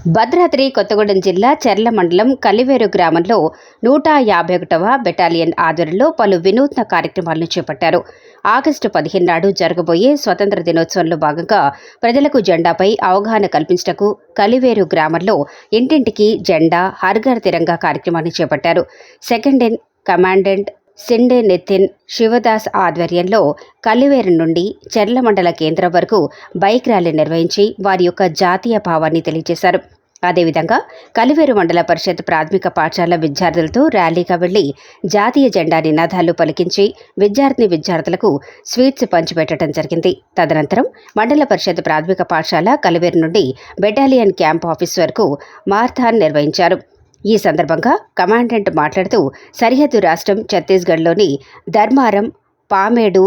భద్రాద్రి కొత్తగూడెం జిల్లా చెర్ల మండలం కలివేరు గ్రామంలో 151వ బెటాలియన్ ఆధ్వర్యంలో పలు వినూత్న కార్యక్రమాలను చేపట్టారు. ఆగస్టు 15 నాడు జరగబోయే స్వతంత్ర దినోత్సవంలో భాగంగా ప్రజలకు జెండాపై అవగాహన కల్పించటకు కలివేరు గ్రామంలో ఇంటింటికి జెండా హర్ ఘర్ తిరంగా కార్యక్రమాన్ని చేపట్టారు. Second in commandant Shinde Nitin Shivdas ఆధ్వర్యంలో కలివేరు నుండి చెర్ల మండల కేంద్రం వరకు బైక్ ర్యాలీ నిర్వహించి వారి యొక్క జాతీయ భావాన్ని తెలియజేశారు. అదేవిధంగా కలివేరు మండల పరిషత్ ప్రాథమిక పాఠశాల విద్యార్థులతో ర్యాలీగా వెళ్లి జాతీయ జెండా నినాదాలు పలికించి విద్యార్థులకు స్వీట్స్ పంచిపెట్టడం జరిగింది. తదనంతరం మండల పరిషత్ ప్రాథమిక పాఠశాల కలివేరు నుండి బెటాలియన్ క్యాంప్ ఆఫీస్ వరకు మార్థాన్ నిర్వహించారు. ఈ సందర్భంగా కమాండెంట్ మాట్లాడుతూ సరిహద్దు రాష్ట్రం ఛత్తీస్గఢ్లోని ధర్మారం, పామేడు,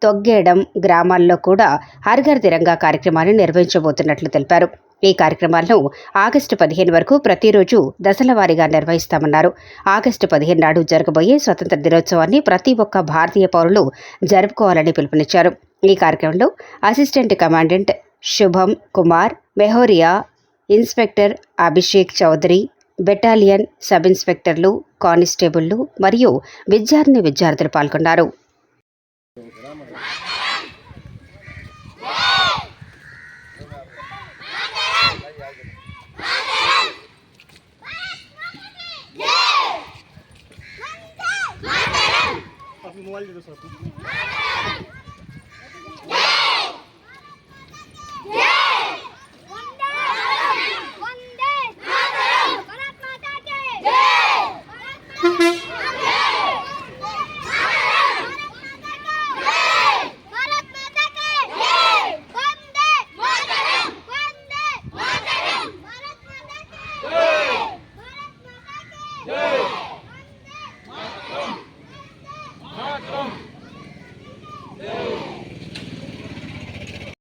తొగ్గేడం గ్రామాల్లో కూడా హర్ ఘర్ తిరంగా కార్యక్రమాన్ని నిర్వహించబోతున్నట్లు తెలిపారు. ఈ కార్యక్రమాలను ఆగస్టు 15 వరకు ప్రతిరోజు దశల వారీగా నిర్వహిస్తామన్నారు. ఆగస్టు 15 నాడు జరగబోయే స్వతంత్ర దినోత్సవాన్ని ప్రతి ఒక్క భారతీయ పౌరులు జరుపుకోవాలని పిలుపునిచ్చారు. ఈ కార్యక్రమంలో assistant commandant Shubham Kumar Mehoria, inspector Abhishek Chaudhary, battalion sub ఇన్స్పెక్టర్లు, కానిస్టేబుళ్లు మరియు విద్యార్థులు పాల్గొన్నారు. मोबाइल दे दो सर।